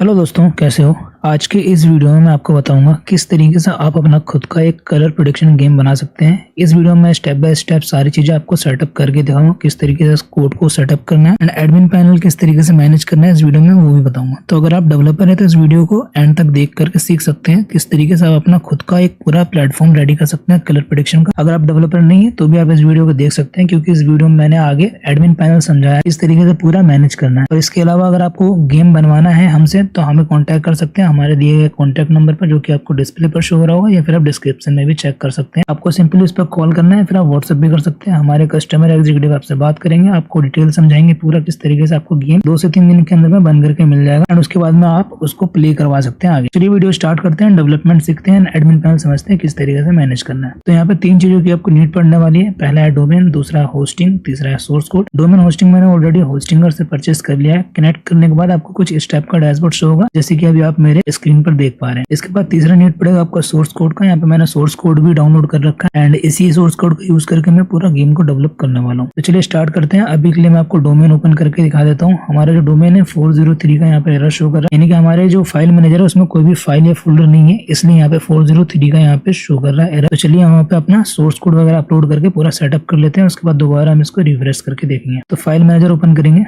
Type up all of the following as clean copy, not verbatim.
Hello दोस्तों, कैसे हो। आज के इस वीडियो में मैं आपको बताऊंगा किस तरीके से आप अपना खुद का एक कलर प्रेडिक्शन गेम बना सकते हैं। इस वीडियो में मैं स्टेप बाय स्टेप सारी चीजें आपको सेटअप करके दिखाऊंगा, किस तरीके से इस कोड को सेटअप करना है एंड एडमिन पैनल किस तरीके से मैनेज करना है। इस वीडियो में वो भी बताऊंगा। तो अगर आप डेवलपर है तो इस वीडियो को एंड तक देख करके सीख सकते हैं किस तरीके से आप अपना खुद का एक पूरा प्लेटफॉर्म रेडी कर सकते हैं कलर प्रेडिक्शन का। अगर आप डेवलपर नहीं है तो भी आप इस वीडियो को देख सकते हैं, क्योंकि इस वीडियो में मैंने आगे एडमिन पैनल समझाया है किस तरीके से पूरा मैनेज करना है। और इसके अलावा अगर आपको गेम बनवाना है हमसे तो हमें कॉन्टैक्ट कर सकते हैं हमारे दिए गए कॉन्टैक्ट नंबर पर, जो कि आपको डिस्प्ले पर शो हो रहा होगा, या फिर आप डिस्क्रिप्शन में भी चेक कर सकते हैं। आपको सिंपली उस पर कॉल करना है, फिर आप व्हाट्सएप भी कर सकते हैं। हमारे कस्टमर एग्जीक्यूटिव आपसे बात करेंगे, आपको डिटेल समझाएंगे पूरा किस तरीके से आपको गेम 2 से 3 दिन के अंदर में बन करके मिल जाएगा एंड उसके बाद में आप उसको प्ले करवा सकते हैं आगे। चलिए वीडियो स्टार्ट करते हैं, डेवलपमेंट सीखते हैं, एडमिन पैनल समझते हैं किस तरीके से मैनेज करना है। तो यहाँ पे 3 चीजों की आपको नीड पड़ने वाली है। पहला है डोमेन, दूसरा है होस्टिंग, तीसरा है सोर्स कोड। डोमेन होस्टिंग मैंने ऑलरेडी होस्टिंगर से परचेस कर लिया है। कनेक्ट करने के बाद आपको कुछ इस टाइप का डैशबोर्ड शो होगा, जैसे कि अभी आप मेरे स्क्रीन पर देख पा रहे हैं। इसके बाद तीसरा नीड पड़ेगा आपका सोर्स कोड का। यहाँ पे मैंने सोर्स कोड भी डाउनलोड कर रखा है एंड इसी सोर्स कोड का यूज करके मैं पूरा गेम को डेवलप करने वाला हूँ। तो चलिए स्टार्ट करते हैं। अभी के लिए मैं आपको डोमेन ओपन करके दिखा देता हूँ। हमारा जो डोमेन है 403 का यहाँ पे एरर शो कर रहा है, यानी कि हमारे जो फाइल मैनेजर है उसमें कोई भी फाइल या फोल्डर नहीं है, इसलिए यहाँ पे 403 का यहाँ पे शो कर रहा है एरर। तो चलिए यहाँ पे अपना सोर्स कोड वगैरह अपलोड करके पूरा सेटअप कर लेते हैं, उसके बाद दोबारा हम इसको रिफ्रेश करके देखेंगे। तो फाइल मैनेजर ओपन करेंगे।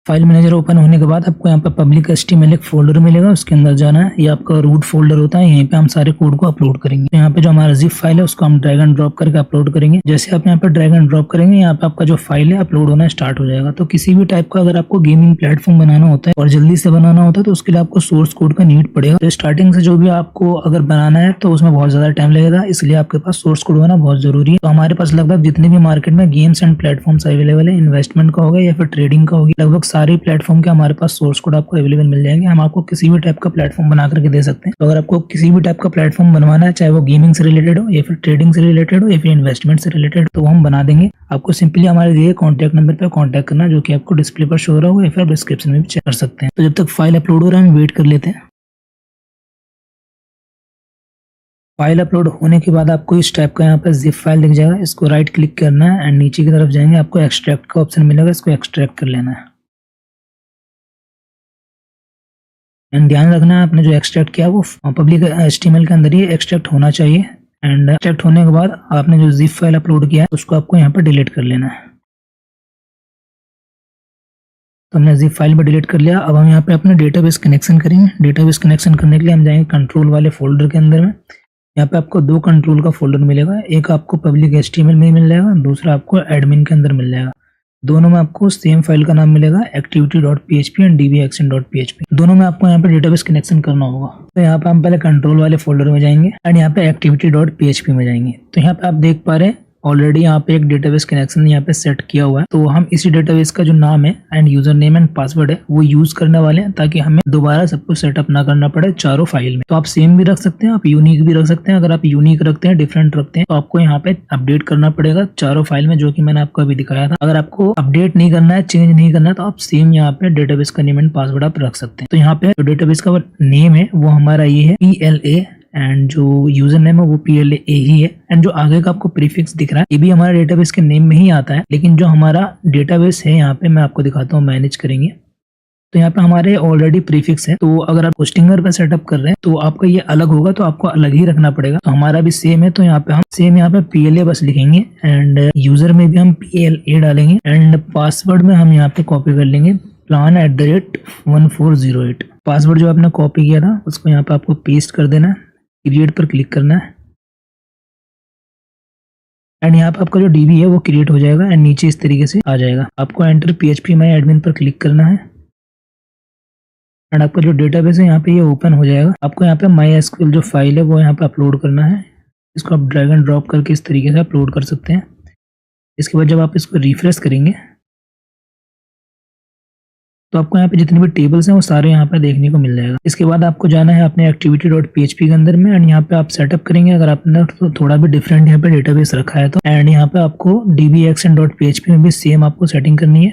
फाइल मैनेजर ओपन होने के बाद आपको यहाँ पे पब्लिक HTML एक फोल्डर मिलेगा, उसके अंदर जाना है। ये आपका रूट फोल्डर होता है, यहीं पे हम सारे कोड को अपलोड करेंगे। तो यहाँ पे जो हमारा जिप फाइल है उसको हम ड्रैग एंड ड्रॉप करके अपलोड करेंगे। जैसे आप यहाँ पे ड्रैग एंड ड्रॉप करेंगे, यहाँ पे आपका जो फाइल है अपलोड होना स्टार्ट हो जाएगा। तो किसी भी टाइप का अगर आपको गेमिंग प्लेटफॉर्म बनाना होता है और जल्दी से बनाना होता है तो उसके लिए आपको सोर्स कोड का नीड पड़ेगा। तो स्टार्टिंग से जो भी आपको अगर बनाना है तो उसमें बहुत ज्यादा टाइम लगेगा, इसलिए आपके पास सोर्स कोड होना बहुत जरूरी है। तो हमारे पास लगभग जितने भी मार्केट में गेम्स एंड प्लेटफॉर्म्स अवेलेबल है, इन्वेस्टमेंट का होगा या फिर ट्रेडिंग का होगी, लगभग सारे प्लेटफॉर्म के हमारे पास सोर्स कोड आपको अवेलेबल मिल जाएंगे। हम आपको किसी भी टाइप का प्लेटफॉर्म बना करके दे सकते हैं। तो अगर आपको किसी भी टाइप का प्लेटफॉर्म बनवाना है, चाहे वो गेमिंग से रिलेटेड हो या फिर ट्रेडिंग से रिलेटेड हो या फिर इन्वेस्टमेंट से रिलेटेड, तो हम बना देंगे। आपको सिंपली हमारे दिए कॉन्टैक्ट नंबर पर कॉन्टैक्ट करना, जो कि आपको डिस्प्ले पर शो हो रहा होगा या फिर डिस्क्रिप्शन में भी चेक कर सकते हैं। तो जब तक फाइल अपलोड हो रहा है हम वेट कर लेते हैं। फाइल अपलोड होने के बाद आपको इस टाइप का यहाँ पे जिप फाइल दिख जाएगा, इसको राइट क्लिक करना है एंड नीचे की तरफ जाएंगे, आपको एक्सट्रैक्ट का ऑप्शन मिलेगा, इसको एक्सट्रैक्ट कर लेना है। एंड ध्यान रखना है आपने जो एक्सट्रैक्ट किया वो पब्लिक HTML के अंदर ही एक्सट्रैक्ट होना चाहिए। एंड एक्सट्रैक्ट होने के बाद आपने जो जिप फाइल अपलोड किया है उसको आपको यहाँ पर डिलीट कर लेना है। तो हमने जिप फाइल में डिलीट कर लिया। अब हम यहाँ पे अपना डेटाबेस कनेक्शन करेंगे। डेटाबेस कनेक्शन करने के लिए हम जाएंगे कंट्रोल वाले फोल्डर के अंदर में। यहाँ पे आपको 2 कंट्रोल का फोल्डर मिलेगा, एक आपको पब्लिक HTML में मिल जाएगा, दूसरा आपको एडमिन के अंदर मिल जाएगा। दोनों में आपको सेम फाइल का नाम मिलेगा activity.php एंड dbaction.php। दोनों में आपको यहाँ पे डेटाबेस कनेक्शन करना होगा। तो यहाँ पे हम पहले कंट्रोल वाले फोल्डर में जाएंगे एंड यहाँ पे activity.php में जाएंगे। तो यहाँ पे आप देख पा रहे हैं ऑलरेडी यहाँ पे एक डेटाबेस कनेक्शन यहाँ पे सेट किया हुआ है। तो हम इसी डेटाबेस का जो नाम है and user name and password है वो यूज करने वाले हैं, ताकि हमें दोबारा सब कुछ सेटअप ना करना पड़े चारों फाइल में। तो आप सेम भी रख सकते हैं, आप यूनिक भी रख सकते हैं। अगर आप यूनिक रखते हैं, डिफरेंट रखते हैं, तो आपको यहाँ पे अपडेट करना पड़ेगा चारों फाइल में, जो कि मैंने आपको अभी दिखाया था। अगर आपको अपडेट नहीं करना है, चेंज नहीं करना है, तो आप सेम यहाँ पे डेटाबेस का नेम एंड पासवर्ड आप रख सकते हैं। तो यहाँ पे जो डेटाबेस का नेम है वो हमारा ये है PLA एंड जो यूजर नेम है वो PLA ही है। एंड जो आगे का आपको प्रीफिक्स दिख रहा है ये भी हमारे डेटाबेस के नेम में ही आता है, लेकिन जो हमारा डेटाबेस है यहाँ पे मैं आपको दिखाता हूँ, मैनेज करेंगे। तो यहाँ पे हमारे ऑलरेडी प्रीफिक्स है। तो अगर आप होस्टिंगर पे सेटअप कर रहे हैं तो आपका ये अलग होगा, तो आपको अलग ही रखना पड़ेगा। तो हमारा भी सेम है, तो यहाँ पे हम सेम यहाँ पे PLA बस लिखेंगे एंड यूजर में भी हम PLA डालेंगे एंड पासवर्ड में हम यहाँ पे कॉपी कर लेंगे plan@1408। पासवर्ड जो आपने कॉपी किया था उसको यहाँ पे आपको पेस्ट कर देना है, क्रिएट पर क्लिक करना है एंड यहाँ पे आपका जो DB है वो क्रिएट हो जाएगा एंड नीचे इस तरीके से आ जाएगा। आपको एंटर PHP माई एडमिन पर क्लिक करना है एंड आपका जो डेटाबेस है यहाँ पे ये ओपन हो जाएगा। आपको यहाँ पे MySQL जो फाइल है वो यहाँ पे अपलोड करना है। इसको आप ड्रैग एंड ड्रॉप करके इस तरीके से अपलोड कर सकते हैं। इसके बाद जब आप इसको रिफ्रेश करेंगे तो आपको यहाँ पे जितने भी टेबल्स हैं वो सारे यहाँ पे देखने को मिल जाएगा। इसके बाद आपको जाना है अपने activity.php के अंदर में एंड यहाँ पे आप सेटअप करेंगे। अगर आपने तो थोड़ा भी डिफरेंट यहाँ पे डेटाबेस रखा है तो एंड यहाँ पे आपको dbaction.php में भी सेम आपको सेटिंग करनी है।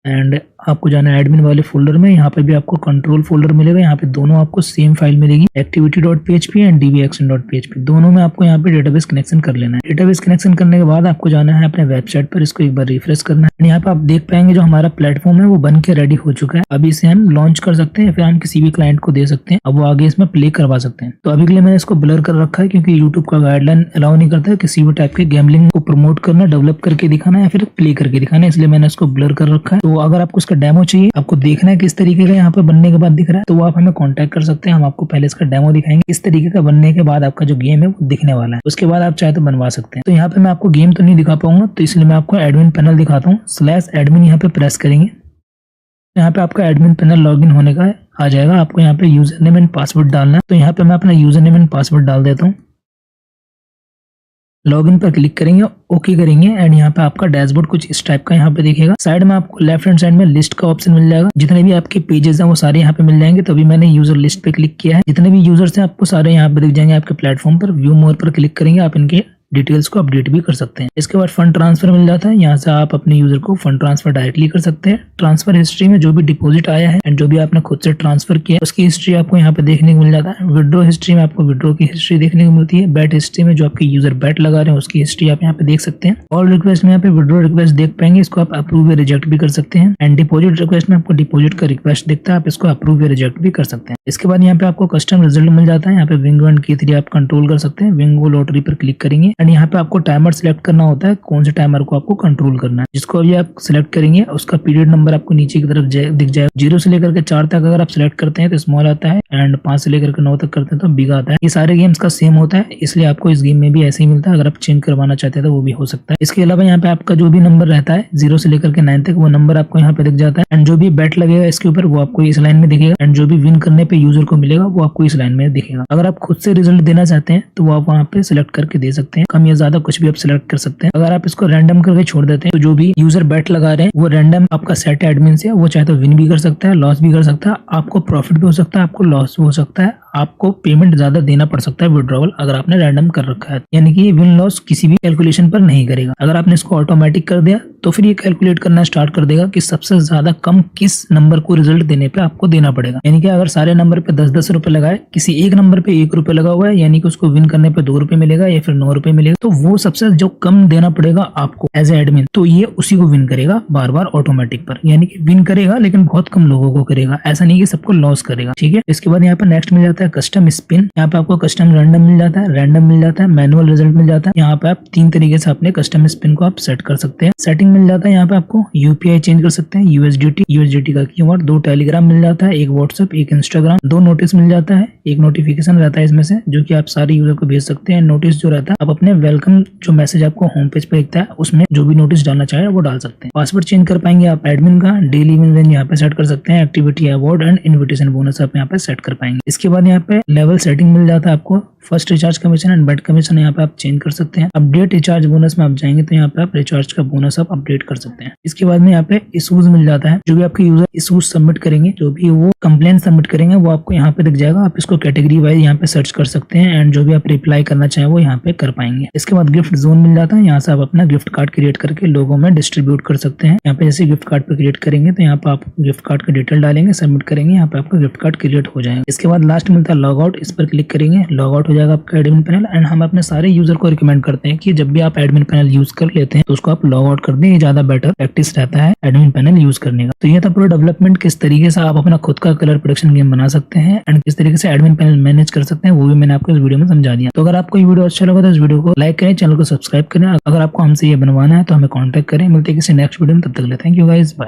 एंड आपको जाना है एडमिन वाले फोल्डर में। यहाँ पे भी आपको कंट्रोल फोल्डर मिलेगा। यहाँ पे दोनों आपको सेम फाइल मिलेगी, activity.php एंड dbaction.php। दोनों में आपको यहाँ पे डेटाबेस कनेक्शन कर लेना है। डेटाबेस कनेक्शन करने के बाद आपको जाना है अपने वेबसाइट पर, इसको एक बार रिफ्रेश करना है। यहाँ पे आप देख पाएंगे जो हमारा प्लेटफॉर्म है वो बन के रेडी हो चुका है। अभी इसे हम लॉन्च कर सकते हैं, फिर हम किसी भी क्लाइंट को दे सकते हैं। अब वो आगे इसमें प्ले करवा सकते हैं। तो अभी के लिए मैंने इसको ब्लर कर रखा है क्योंकि यूट्यूब का गाइडलाइन अलाउ नहीं करता है किसी भी टाइप के गैम्बलिंग को प्रमोट करना, डेवलप करके दिखाना या फिर प्ले करके दिखाना, इसलिए मैंने इसको ब्लर कर रखा है। तो अगर आपको इसका डेमो चाहिए, आपको देखना है किस तरीके का यहाँ पे बनने के बाद दिख रहा है, तो वो आप हमें कांटेक्ट कर सकते हैं। हम आपको पहले इसका डेमो दिखाएंगे इस तरीके का बनने के बाद आपका जो गेम है वो दिखने वाला है। उसके बाद आप चाहे तो बनवा सकते हैं। तो यहाँ पे मैं आपको गेम तो नहीं दिखा पाऊंगा, तो इसलिए मैं आपको एडमिन पैनल दिखाता हूँ। /admin यहाँ पे प्रेस करेंगे, यहाँ पे आपका एडमिन पैनल लॉगिन होने का आ जाएगा। आपको यहाँ पे यूजर नेम एंड पासवर्ड डालना है। तो यहाँ पे मैं अपना यूजर नेम एंड पासवर्ड डाल देता हूँ। लॉगिन पर क्लिक करेंगे, ओके करेंगे एंड यहाँ पे आपका डैशबोर्ड कुछ इस टाइप का यहाँ पे दिखेगा। साइड में आपको लेफ्ट हैंड साइड में लिस्ट का ऑप्शन मिल जाएगा। जितने भी आपके पेजेस हैं वो सारे यहाँ पे मिल जाएंगे। तो अभी मैंने यूजर लिस्ट पे क्लिक किया है। जितने भी यूजर्स हैं आपको सारे यहाँ पे दिख जाएंगे आपके प्लेटफॉर्म पर। व्यू मोर पर क्लिक करेंगे, आप इनके डिटेल्स को अपडेट भी कर सकते हैं। इसके बाद फंड ट्रांसफर मिल जाता है। यहाँ से आप अपने यूजर को फंड ट्रांसफर डायरेक्टली कर सकते हैं। ट्रांसफर हिस्ट्री में जो भी डिपॉजिट आया है एंड जो भी आपने खुद से ट्रांसफर किया उसकी हिस्ट्री आपको यहाँ पे देखने को मिल जाता है। विड्रॉ हिस्ट्री में आपको विड्रॉ की हिस्ट्री देखने को मिलती है। बैट हिस्ट्री में जो आपके यूजर बैट लगा रहे हैं उसकी हिस्ट्री आप यहाँ पे देख सकते हैं। ऑल रिक्वेस्ट में यहाँ पे विड्रॉ रिक्वेस्ट देख पाएंगे, इसको आप अप्रूव या रिजेक्ट भी कर सकते हैं। एंड डिपॉजिट रिक्वेस्ट में आपको डिपॉजिट का रिक्वेस्ट दिखता है, आप इसको अप्रूव या रिजेक्ट भी कर सकते हैं। इसके बाद यहाँ पे आपको कस्टम रिजल्ट मिल जाता है। यहाँ पे विंगो एंड की3 आप कंट्रोल कर सकते हैं। विंगो लॉटरी पर क्लिक करेंगे एंड यहाँ पे आपको टाइमर सिलेक्ट करना होता है, कौन से टाइमर को आपको कंट्रोल करना है। जिसको अभी आप सिलेक्ट करेंगे उसका पीरियड नंबर आपको नीचे की तरफ दिख जाएगा। 0 से लेकर के 4 तक अगर आप सिलेक्ट करते हैं तो स्मॉल आता है एंड 5 से लेकर के 9 तक करते हैं तो बिग आता है। ये सारे गेम्स का सेम होता है, इसलिए आपको इस गेम में भी ऐसे ही मिलता है। अगर आप चेंज करवाना चाहते हैं तो वो भी हो सकता है। इसके अलावा यहाँ पे आपका जो भी नंबर रहता है 0 से लेकर के 9 तक, वो नंबर आपको यहाँ पे दिख जाता है। एंड जो भी बैट लगेगा इसके ऊपर वो आपको इस लाइन में दिखेगा एंड जो भी विन करने पे यूजर को मिलेगा वो आपको इस लाइन में दिखेगा। अगर आप खुद से रिजल्ट देना चाहते हैं तो वो आप वहाँ पे सिलेक्ट करके दे सकते हैं, कम या ज्यादा कुछ भी आप सिलेक्ट कर सकते हैं। अगर आप इसको रैंडम करके छोड़ देते हैं तो जो भी यूजर बैट लगा रहे हैं वो रैंडम आपका सेट एडमिन से, वो चाहे तो विन भी कर सकता है, लॉस भी कर सकता है। आपको प्रॉफिट भी हो सकता है, आपको लॉस भी हो सकता है, आपको पेमेंट ज्यादा देना पड़ सकता है विड्रॉवल अगर आपने रैंडम कर रखा है। यानी कि ये विन लॉस किसी भी कैलकुलेशन पर नहीं करेगा। अगर आपने इसको ऑटोमेटिक कर दिया तो फिर ये कैलकुलेट करना स्टार्ट कर देगा कि सबसे ज्यादा कम किस नंबर को रिजल्ट देने पे आपको देना पड़ेगा। यानी कि अगर सारे नंबर पे 10-10 रुपए लगाए, किसी एक नंबर पे 1 रुपए लगा हुआ है, यानी कि उसको विन करने पे 2 रुपए मिलेगा या फिर 9 रुपए मिलेगा, तो वो सबसे जो कम देना पड़ेगा आपको एज ए एडमिन, तो ये उसी को विन करेगा बार बार ऑटोमेटिक पर। यानी कि विन करेगा लेकिन बहुत कम लोगों को करेगा, ऐसा नहीं कि सबको लॉस करेगा। ठीक है। इसके बाद यहाँ पे नेक्स्ट मिल जाता है कस्टम स्पिन। यहाँ पे आपको कस्टम रैंडम मिल जाता है, रैंडम मिल जाता है, मैनुअल रिजल्ट मिल जाता है। यहाँ पे आप 3 तरीके से अपने कस्टम स्पिन को आप सेट कर सकते हैं। सेटिंग मिल जाता है, यहाँ पे आपको यूपीआई चेंज कर सकते हैं, यूएसडीटी का कीवर्ड, 2 टेलीग्राम मिल जाता है, 1 व्हाट्सएप, 1 इंस्टाग्राम, 2 नोटिस मिल जाता है, 1 नोटिफिकेशन रहता है इसमें से जो कि आप सारे यूजर को भेज सकते हैं। नोटिस जो रहता है आप अपने वेलकम जो मैसेज आपको होम पेज पे दिखता है उसमें जो भी नोटिस डालना चाहे वो डाल सकते हैं। पासवर्ड चेंज कर पाएंगे आप एडमिन का, डेली ईमेल रेंज यहाँ पे सेट कर सकते हैं, activity award and invitation bonus आप यहाँ पे सेट कर पाएंगे। इसके बाद यहाँ पे लेवल सेटिंग मिल जाता है आपको, first recharge commission and bet commission यहाँ पे आप चेंज कर सकते हैं। अपडेट रिचार्ज बोनस में आप जाएंगे तो यहाँ पे आप रिचार्ज का बोनस आप अपडेट कर सकते हैं। इसके बाद में यहाँ पे इशूज मिल जाता है, जो भी आपके यूजर इशूज सबमिट करेंगे, जो भी वो कंप्लेन सबमिट करेंगे वो आपको यहाँ पे दिख जाएगा। आप इसको कैटेगरी वाइज यहाँ पे सर्च कर सकते हैं एंड जो भी आप रिप्लाई करना चाहें वो यहाँ पे कर पाएंगे। इसके बाद गिफ्ट जोन मिल जाता है, यहाँ से आप अपना गिफ्ट कार्ड क्रिएट करके लोगों में डिस्ट्रीब्यूट कर सकते हैं। यहाँ पे जैसे गिफ्ट कार्ड पे क्रिएट करेंगे तो यहाँ पे आप गिफ्ट कार्ड का डिटेल डालेंगे, सबमिट करेंगे, यहाँ पे आपका गिफ्ट कार्ड क्रिएट हो जाएगा। इसके बाद लास्ट मिलता है लॉग आउट, इस पर क्लिक करेंगे, लॉग आउट हो जाएगा आपका एडमिन पैनल। एंड हम अपने सारे यूजर को रिकमेंड करते हैं कि जब भी आप एडमिन पैनल यूज कर लेते हैं तो उसको आप लॉग आउट कर दें, ये ज्यादा बेटर प्रैक्टिस रहता है एडमिन पैनल यूज करने का। तो ये था पूरा डेवलपमेंट, किस तरीके से आप अपना खुद का कलर प्रोडक्शन गेम बना सकते हैं एंड किस तरीके से एडमिन पैनल मैनेज कर सकते हैं, वो भी मैंने आपको इस वीडियो में समझा दिया। तो अगर आपको ये वीडियो अच्छा लगा तो इस वीडियो को लाइक करें, चैनल को सब्सक्राइब करें। अगर आपको हमसे ये बनवाना है तो हमें कॉन्टैक्ट करें। मिलते हैं किसी नेक्स्ट वीडियो में, तब तक ले थैंक यू गाइस, बाय।